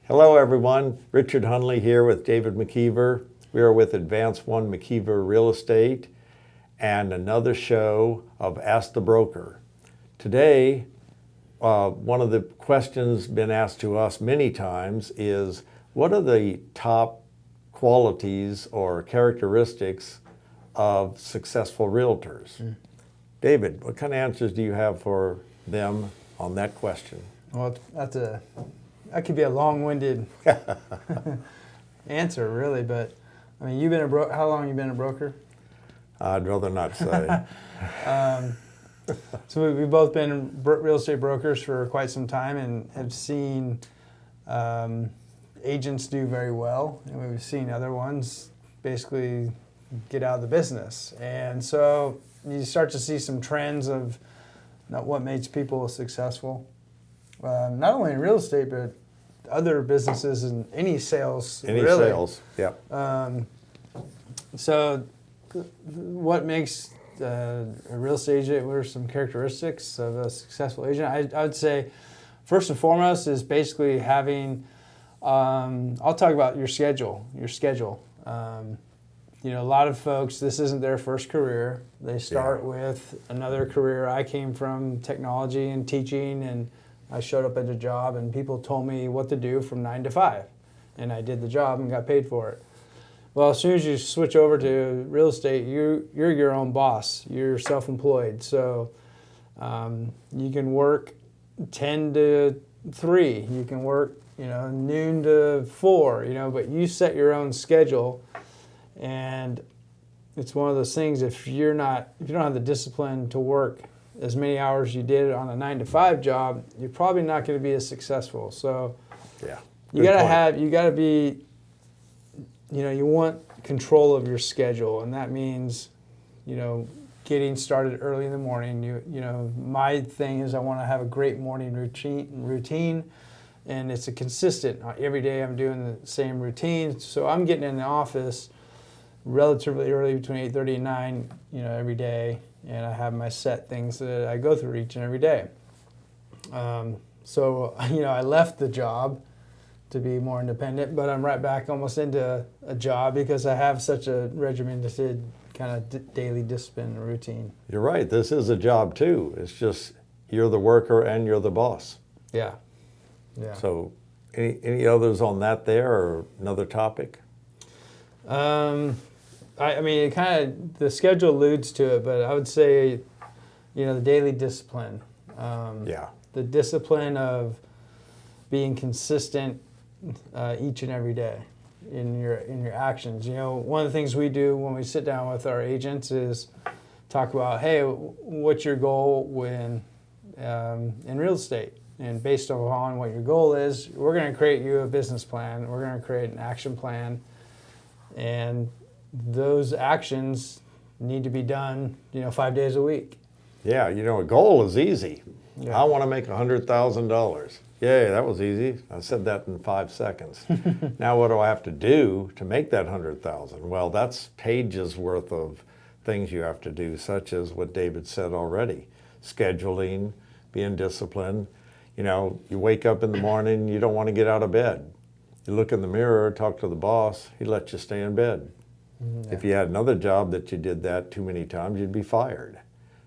Hello everyone, Richard Hunley here with David McKeever. We are with Advance One McKeever Real Estate and another show of Ask the Broker. Today, one of the questions been asked to us many times is, what are the top qualities or characteristics of successful realtors? David, what kind of answers do you have for them on that question? Well, that could be a long-winded answer, really. But I mean, how long have you been a broker? I'd rather not say. So we've both been real estate brokers for quite some time and have seen agents do very well, and we've seen other ones basically get out of the business. And so you start to see some trends of what makes people successful, not only in real estate, but other businesses and any sales. Any really. sales, yeah. So what makes a real estate agent, what are some characteristics of a successful agent? I would say first and foremost is basically having, I'll talk about your schedule. A lot of folks, this isn't their first career. They start with another career. I came from technology and teaching, and I showed up at a job and people told me what to do from 9 to 5. And I did the job and got paid for it. Well, as soon as you switch over to real estate, you're your own boss. You're self-employed. So you can work 10 to 3. You can work, noon to 4, but you set your own schedule. And it's one of those things, if you don't have the discipline to work as many hours you did on a 9 to 5 job, you're probably not going to be as successful. So you gotta be, you want control of your schedule, and that means, getting started early in the morning. My thing is I want to have a great morning routine, and it's a consistent. Every day I'm doing the same routine, so I'm getting in the office relatively early, between 8:30 and 9, every day, and I have my set things that I go through each and every day. So I left the job to be more independent, but I'm right back almost into a job because I have such a regimented kind of daily discipline routine. You're right, this is a job too. It's just you're the worker and you're the boss. Yeah. So any others on that there, or another topic? I mean, it kind of, the schedule alludes to it, but I would say, the daily discipline. The discipline of being consistent each and every day in your actions. One of the things we do when we sit down with our agents is talk about, hey, what's your goal in real estate? And based on what your goal is, we're going to create you a business plan. We're going to create an action plan. And those actions need to be done, 5 days a week. Yeah, a goal is easy. Yeah. I want to make $100,000. Yay, that was easy. I said that in 5 seconds. Now what do I have to do to make that $100,000? Well, that's pages worth of things you have to do, such as what David said already. Scheduling, being disciplined. You wake up in the morning, you don't want to get out of bed. You look in the mirror, talk to the boss, he lets you stay in bed. Yeah. If you had another job that you did that too many times, you'd be fired.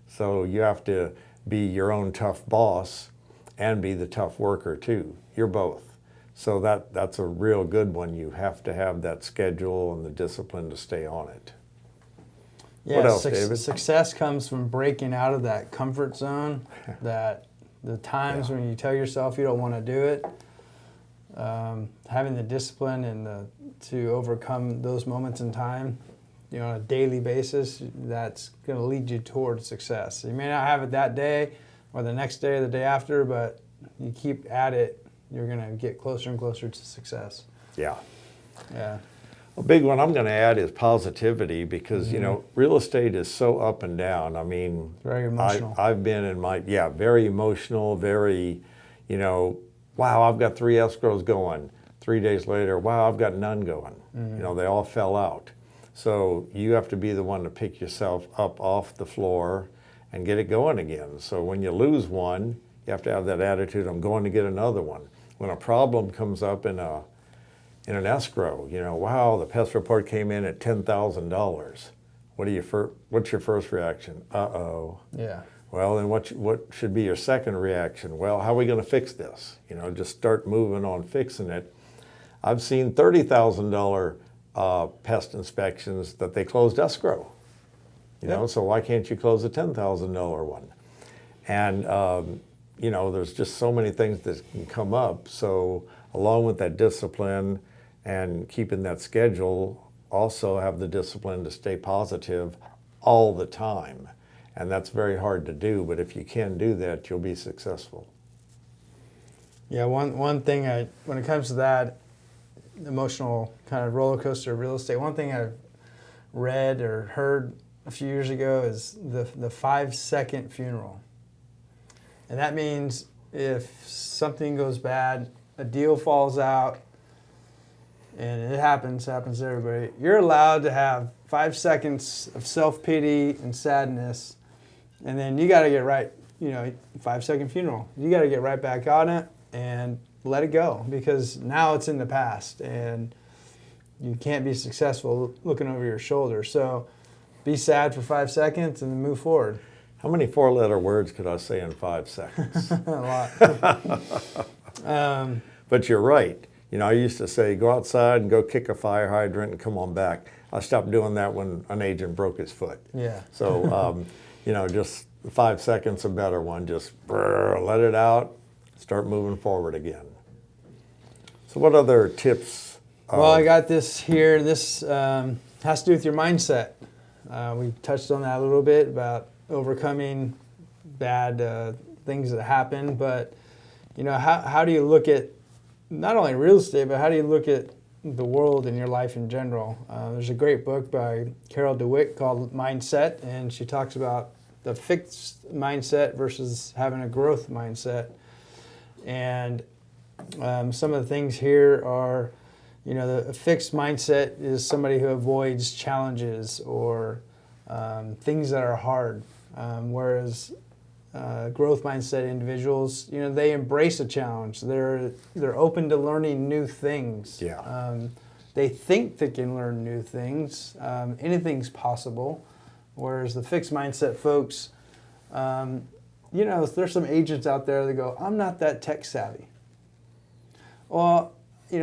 So you have to be your own tough boss and be the tough worker too. You're both. So that's a real good one. You have to have that schedule and the discipline to stay on it. Yeah, what else, David? Success comes from breaking out of that comfort zone, that the times when you tell yourself you don't want to do it. Having the discipline and to overcome those moments in time, on a daily basis, that's going to lead you towards success. You may not have it that day or the next day or the day after, but you keep at it, you're going to get closer and closer to success. Yeah. Yeah. A big one I'm going to add is positivity, because, real estate is so up and down. I mean, very emotional. I've been in very emotional, very, wow, I've got 3 escrows going. 3 days later, wow, I've got none going. They all fell out. So you have to be the one to pick yourself up off the floor and get it going again. So when you lose one, you have to have that attitude, I'm going to get another one. when a problem comes up in an escrow, wow, the pest report came in at $10,000. What's your first reaction? Uh-oh. Yeah. Well, then what should be your second reaction? Well, how are we going to fix this? Just start moving on fixing it. I've seen $30,000 pest inspections that they closed escrow. So why can't you close a $10,000 one? And there's just so many things that can come up. So along with that discipline and keeping that schedule, also have the discipline to stay positive all the time. And that's very hard to do, but if you can do that, you'll be successful. Yeah, one thing when it comes to that emotional kind of roller coaster of real estate, one thing I've read or heard a few years ago is the 5-second funeral. And that means if something goes bad, a deal falls out, and it happens to everybody, you're allowed to have 5 seconds of self-pity and sadness, and then you got to get right, 5-second funeral. You got to get right back on it and let it go, because now it's in the past, and you can't be successful looking over your shoulder. So be sad for 5 seconds and then move forward. How many 4-letter words could I say in 5 seconds? A lot. But you're right. I used to say, go outside and go kick a fire hydrant and come on back. I stopped doing that when an agent broke his foot. Yeah. So, just 5 seconds, a better one. Just let it out, start moving forward again. So what other tips? Well, I got this here. This has to do with your mindset. We touched on that a little bit about overcoming bad things that happen. But, how do you look at not only real estate, but how do you look at the world and your life in general? There's a great book by Carol DeWitt called Mindset, and she talks about the fixed mindset versus having a growth mindset. And some of the things here are, the fixed mindset is somebody who avoids challenges or things that are hard, whereas growth mindset individuals, they embrace a challenge. They're open to learning new things. Yeah. They think they can learn new things. Anything's possible. Whereas the fixed mindset folks, there's some agents out there that go, I'm not that tech savvy. Well, you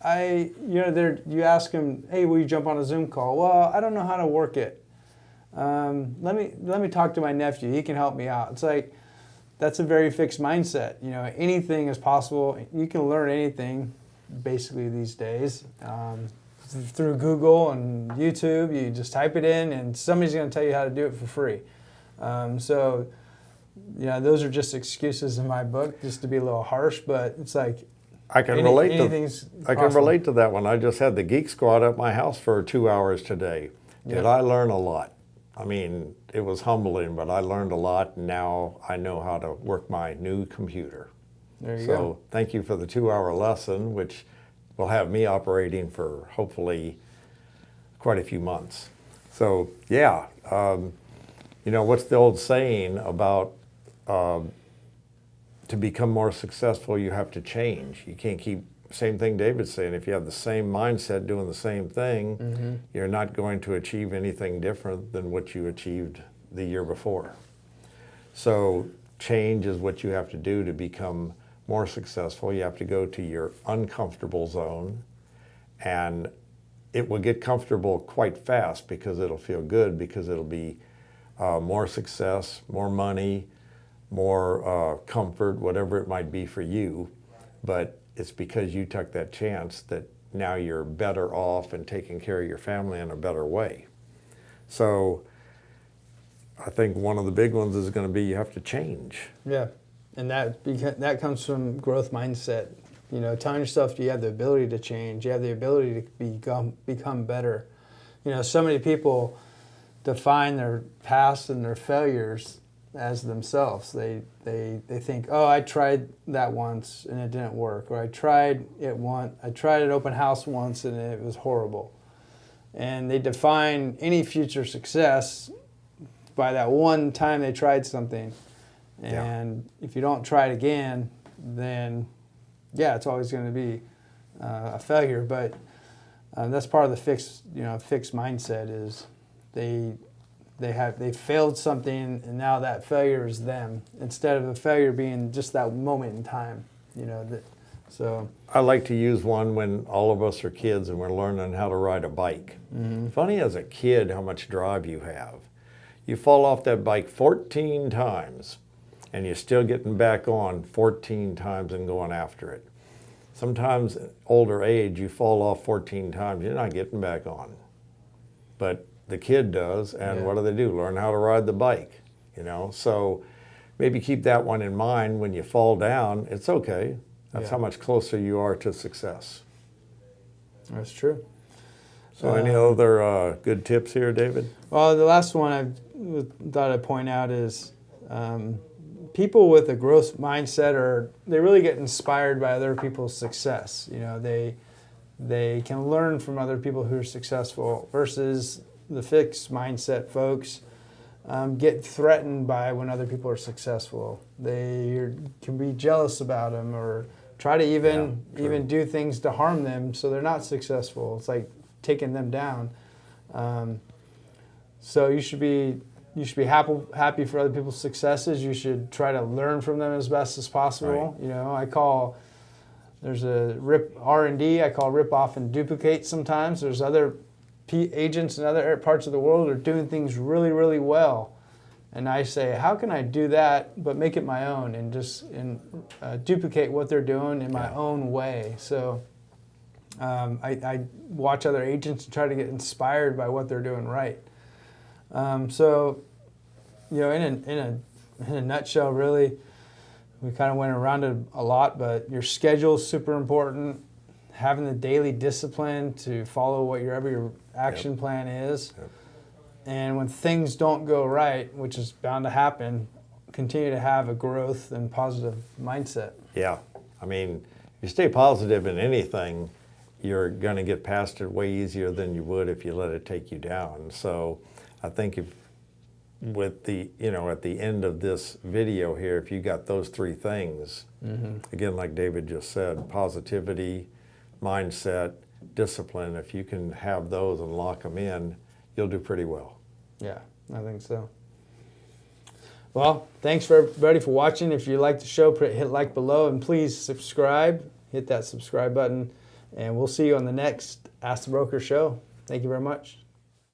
ask them, hey, will you jump on a Zoom call? Well, I don't know how to work it. Let me talk to my nephew. He can help me out. It's like, that's a very fixed mindset. Anything is possible. You can learn anything basically these days. Through Google and YouTube, you just type it in and somebody's going to tell you how to do it for free. Those are just excuses in my book, just to be a little harsh, but it's like, I can relate to that one. I just had the Geek Squad at my house for 2 hours today. Did I learn a lot? I mean, it was humbling, but I learned a lot, and now I know how to work my new computer. There you go. So thank you for the 2-hour lesson, which will have me operating for hopefully quite a few months. So yeah, what's the old saying about to become more successful, you have to change. You can't keep, same thing David's saying, if you have the same mindset doing the same thing, you're not going to achieve anything different than what you achieved the year before. So change is what you have to do to become more successful. You have to go to your uncomfortable zone, and it will get comfortable quite fast because it'll feel good, because it'll be more success, more money, more comfort, whatever it might be for you. But it's because you took that chance that now you're better off and taking care of your family in a better way. So I think one of the big ones is going to be you have to change. Yeah, and that comes from growth mindset. Telling yourself you have the ability to change, you have the ability to become better. So many people define their past and their failures as themselves. They think, oh, I tried that once and it didn't work, or I tried an open house once and it was horrible. And they define any future success by that one time they tried something. And if you don't try it again, then yeah, it's always going to be a failure. But that's part of the fixed mindset is they failed something, and now that failure is them, instead of a failure being just that moment in time. So I like to use one when all of us are kids and we're learning how to ride a bike. Funny as a kid how much drive you have. You fall off that bike 14 times and you're still getting back on 14 times and going after it. Sometimes at older age you fall off 14 times, you're not getting back on. But the kid does, and what do? Learn how to ride the bike, So maybe keep that one in mind when you fall down. It's okay. That's how much closer you are to success. That's true. So any other good tips here, David? Well, the last one I thought I'd point out is people with a growth mindset they really get inspired by other people's success. They can learn from other people who are successful versus the fixed mindset folks get threatened by when other people are successful. They can be jealous about them or try to even do things to harm them so they're not successful. It's like taking them down. So you should be happy for other people's successes. You should try to learn from them as best as possible. Right. There's a R&D. I call rip off and duplicate. Sometimes there's other agents in other parts of the world are doing things really, really well. And I say, how can I do that but make it my own and just duplicate what they're doing in my own way? So I watch other agents and try to get inspired by what they're doing right. So in a nutshell, really, we kind of went around it a lot, but your schedule is super important. Having the daily discipline to follow whatever your action plan is. Yep. And when things don't go right, which is bound to happen, continue to have a growth and positive mindset. Yeah. I mean, if you stay positive in anything, you're going to get past it way easier than you would if you let it take you down. So I think at the end of this video here, if you got those three things, again, like David just said, positivity, mindset, discipline, if you can have those and lock them in, you'll do pretty well. Yeah, I think so. Well, thanks for everybody for watching. If you like the show, hit like below, and please subscribe. Hit that subscribe button, and we'll see you on the next Ask the Broker show. Thank you very much.